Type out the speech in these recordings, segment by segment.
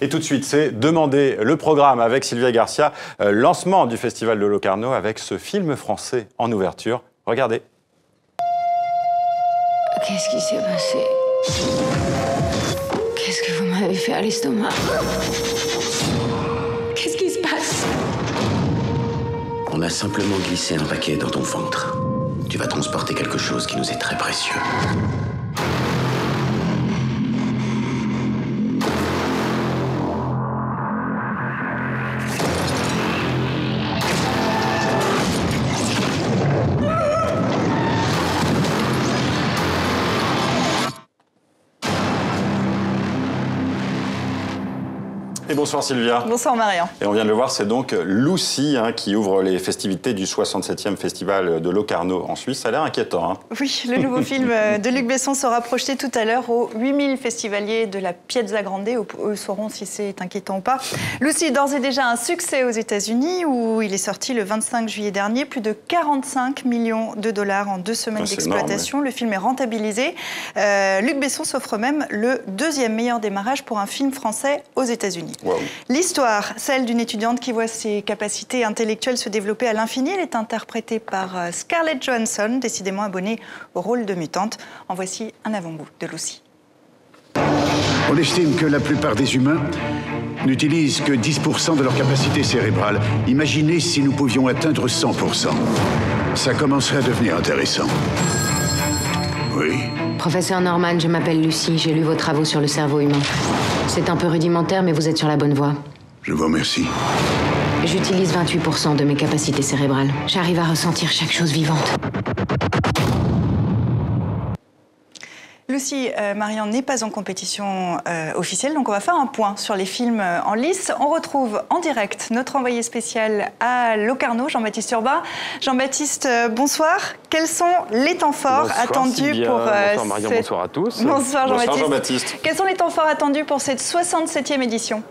Et tout de suite, c'est Demander le programme avec Sylvia Garcia, lancement du Festival de Locarno avec ce film français en ouverture. Regardez. Qu'est-ce qui s'est passé? Qu'est-ce que vous m'avez fait à l'estomac? Qu'est-ce qui se passe? On a simplement glissé un paquet dans ton ventre. Tu vas transporter quelque chose qui nous est très précieux. Et bonsoir Sylvia. Bonsoir Marion. Et on vient de le voir, c'est donc Lucy qui ouvre les festivités du 67e Festival de Locarno en Suisse. Ça a l'air inquiétant. Oui, le nouveau film de Luc Besson sera projeté tout à l'heure aux 8000 festivaliers de la Piazza Grande. Eux sauront si c'est inquiétant ou pas. Lucy est d'ores et déjà un succès aux États-Unis où il est sorti le 25 juillet dernier. Plus de 45 millions de dollars en 2 semaines d'exploitation. Le film est rentabilisé. Luc Besson s'offre même le 2e meilleur démarrage pour un film français aux États-Unis. Wow. L'histoire, celle d'une étudiante qui voit ses capacités intellectuelles se développer à l'infini. Elle est interprétée par Scarlett Johansson, décidément abonnée au rôle de mutante. En voici un avant-goût de Lucy. On estime que la plupart des humains n'utilisent que 10% de leur capacité cérébrale. Imaginez si nous pouvions atteindre 100%. Ça commencerait à devenir intéressant. Oui. Professeur Norman, je m'appelle Lucy. J'ai lu vos travaux sur le cerveau humain. C'est un peu rudimentaire, mais vous êtes sur la bonne voie. Je vous remercie. J'utilise 28% de mes capacités cérébrales. J'arrive à ressentir chaque chose vivante. Lucy, Marianne n'est pas en compétition officielle, donc on va faire un point sur les films en lice. On retrouve en direct notre envoyé spécial à Locarno, Jean-Baptiste Urbain. Jean-Baptiste, bonsoir. Quels sont les temps forts attendus Sylvia, pour bonsoir Marianne, bonsoir à tous. Bonsoir Jean-Baptiste. Bonsoir Jean-Baptiste. Quels sont les temps forts attendus pour cette 67e édition ?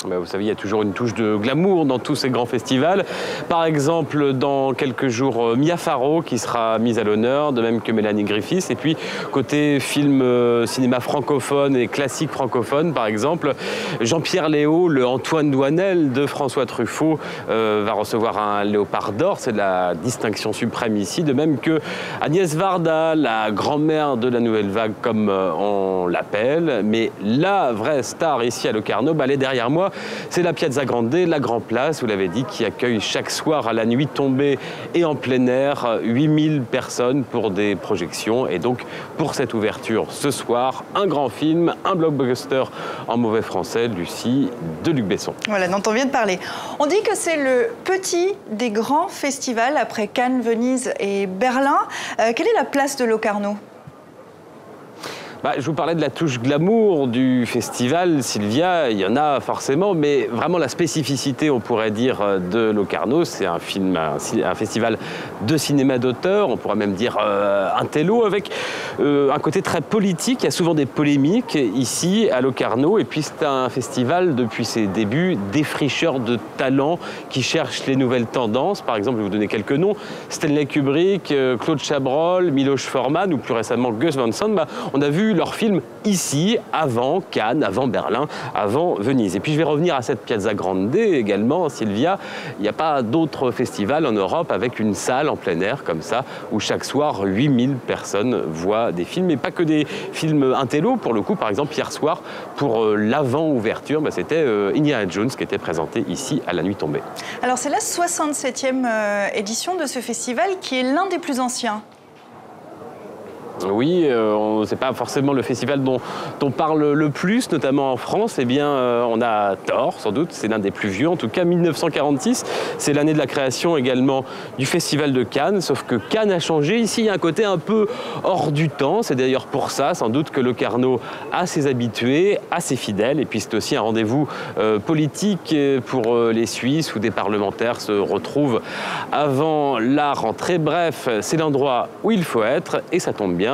Vous savez, il y a toujours une touche de glamour dans tous ces grands festivals. Par exemple, dans quelques jours, Mia Farrow qui sera mise à l'honneur, de même que Mélanie Griffiths. Et puis, côté film cinéma francophone et classique francophone, par exemple, Jean-Pierre Léaud, le Antoine Doinel de François Truffaut, va recevoir un Léopard d'or. C'est de la distinction suprême ici. De même que Agnès Varda, la grand-mère de la nouvelle vague, comme on l'appelle. Mais la vraie star ici à Locarno, elle est derrière moi. C'est la Piazza Grande, la Grand Place, vous l'avez dit, qui accueille chaque soir à la nuit tombée et en plein air 8000 personnes pour des projections. Et donc, pour cette ouverture ce soir, un grand film, un blockbuster en mauvais français, Lucy, de Luc Besson. Voilà, dont on vient de parler. On dit que c'est le petit des grands festivals après Cannes, Venise et Berlin. Quelle est la place de Locarno ? Je vous parlais de la touche glamour du festival, Sylvia, il y en a forcément, mais vraiment la spécificité, on pourrait dire, de Locarno, c'est un festival de cinéma d'auteur, on pourrait même dire un télo, avec un côté très politique. Il y a souvent des polémiques ici à Locarno, et puis c'est un festival, depuis ses débuts, défricheur de talents qui cherchent les nouvelles tendances. Par exemple, je vais vous donner quelques noms, Stanley Kubrick, Claude Chabrol, Miloš Forman, ou plus récemment Gus Van Sant. On a vu leur film ici, avant Cannes, avant Berlin, avant Venise. Et puis je vais revenir à cette Piazza Grande également, Sylvia. Il n'y a pas d'autre festival en Europe avec une salle en plein air comme ça, où chaque soir 8000 personnes voient des films, et pas que des films intello. Pour le coup, par exemple, hier soir, pour l'avant-ouverture, c'était Indiana Jones qui était présenté ici à la nuit tombée. Alors c'est la 67e édition de ce festival qui est l'un des plus anciens. Oui, c'est pas forcément le festival dont on parle le plus, notamment en France. Eh bien, on a tort, sans doute. C'est l'un des plus vieux. En tout cas, 1946, c'est l'année de la création également du Festival de Cannes. Sauf que Cannes a changé. Ici, il y a un côté un peu hors du temps. C'est d'ailleurs pour ça, sans doute, que Locarno a ses habitués, a ses fidèles. Et puis, c'est aussi un rendez-vous politique pour les Suisses, où des parlementaires se retrouvent avant la rentrée. Bref, c'est l'endroit où il faut être. Et ça tombe bien.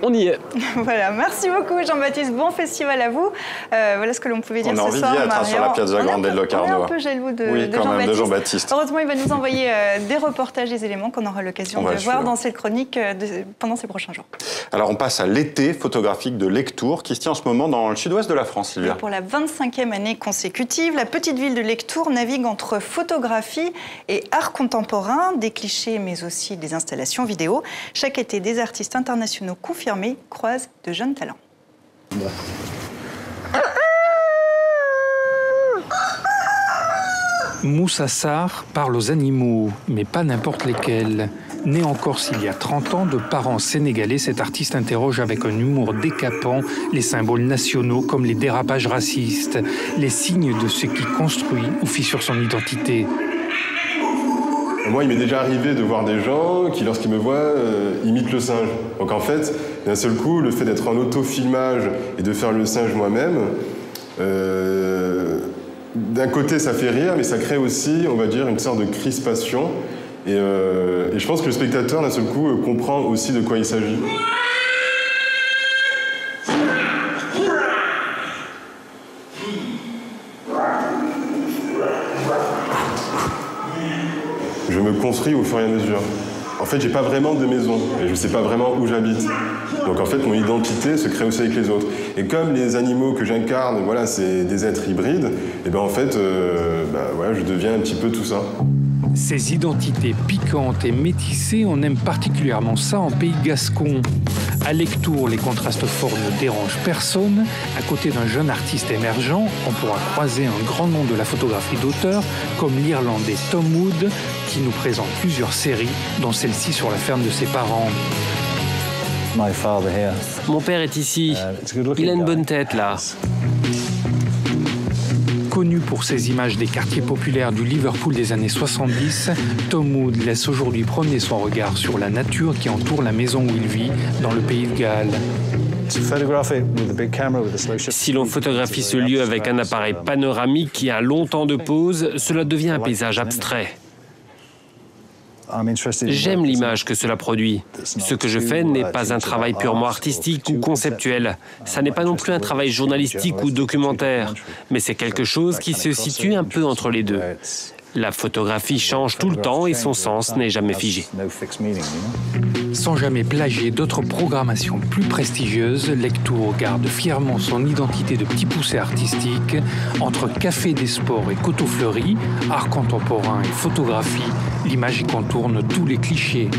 On y est. Voilà, merci beaucoup Jean-Baptiste, bon festival à vous. Voilà ce que l'on pouvait dire ce soir. On a envie d'y être sur la Piazza Grande de Locarno. On est un peu jaloux de Jean-Baptiste. Heureusement, il va nous envoyer des reportages, des éléments qu'on aura l'occasion de voir dans cette chronique pendant ces prochains jours. Alors on passe à l'été photographique de Lectoure qui se tient en ce moment dans le sud-ouest de la France, Sylvia. Pour la 25e année consécutive, la petite ville de Lectoure navigue entre photographie et art contemporain, des clichés mais aussi des installations vidéo. Chaque été, des artistes internationaux confirmés croisent de jeunes talents. Moussa Sarr parle aux animaux, mais pas n'importe lesquels. Né en Corse il y a 30 ans, de parents sénégalais, cet artiste interroge avec un humour décapant les symboles nationaux comme les dérapages racistes, les signes de ce qui construit ou fissure son identité. Moi, il m'est déjà arrivé de voir des gens qui, lorsqu'ils me voient, imitent le singe. Donc en fait, d'un seul coup, le fait d'être en auto-filmage et de faire le singe moi-même, d'un côté, ça fait rire, mais ça crée aussi, on va dire, une sorte de crispation. Et je pense que le spectateur, d'un seul coup, comprend aussi de quoi il s'agit. Je me construis au fur et à mesure. En fait, j'ai pas vraiment de maison et je sais pas vraiment où j'habite. Donc en fait, mon identité se crée aussi avec les autres. Et comme les animaux que j'incarne, voilà, c'est des êtres hybrides, et ben en fait, voilà, je deviens un petit peu tout ça. Ces identités piquantes et métissées, on aime particulièrement ça en pays gascon. À Lectoure, les contrastes forts ne dérangent personne. À côté d'un jeune artiste émergent, on pourra croiser un grand nom de la photographie d'auteur, comme l'Irlandais Tom Wood, qui nous présente plusieurs séries, dont celle-ci sur la ferme de ses parents. Mon père est ici. Il a une bonne tête, là. Connu pour ses images des quartiers populaires du Liverpool des années 70, Tom Wood laisse aujourd'hui promener son regard sur la nature qui entoure la maison où il vit, dans le pays de Galles. Si l'on photographie ce lieu avec un appareil panoramique qui a longtemps de pose, cela devient un paysage abstrait. J'aime l'image que cela produit. Ce que je fais n'est pas un travail purement artistique ou conceptuel. Ça n'est pas non plus un travail journalistique ou documentaire, mais c'est quelque chose qui se situe un peu entre les deux. La photographie change tout le temps et son sens n'est jamais figé. Sans jamais plagier d'autres programmations plus prestigieuses, Lectoure garde fièrement son identité de petit poussé artistique entre café des sports et coteaux fleuris, art contemporain et photographie. L'image y contourne tous les clichés.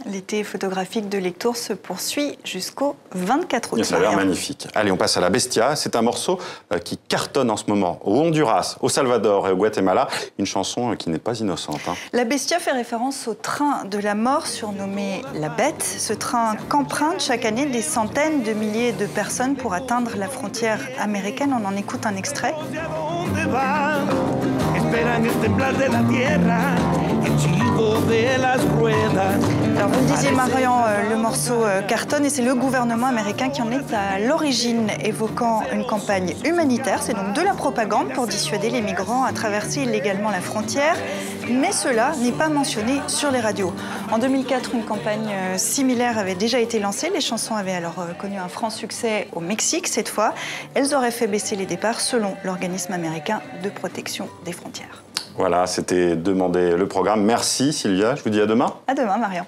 L'été photographique de Lectoure se poursuit jusqu'au 24 août. Ça a l'air magnifique. Allez, on passe à La Bestia. C'est un morceau qui cartonne en ce moment au Honduras, au Salvador et au Guatemala. Une chanson qui n'est pas innocente. La Bestia fait référence au train de la mort surnommé La Bête. Ce train qu'empruntent chaque année des centaines de milliers de personnes pour atteindre la frontière américaine. On en écoute un extrait. Alors vous le disiez Marion, le morceau cartonne et c'est le gouvernement américain qui en est à l'origine, évoquant une campagne humanitaire. C'est donc de la propagande pour dissuader les migrants à traverser illégalement la frontière. Mais cela n'est pas mentionné sur les radios. En 2004, une campagne similaire avait déjà été lancée. Les chansons avaient alors connu un franc succès au Mexique. Cette fois, elles auraient fait baisser les départs selon l'organisme américain de protection des frontières. Voilà, c'était Demander le programme. Merci Sylvia, je vous dis à demain. À demain Marion.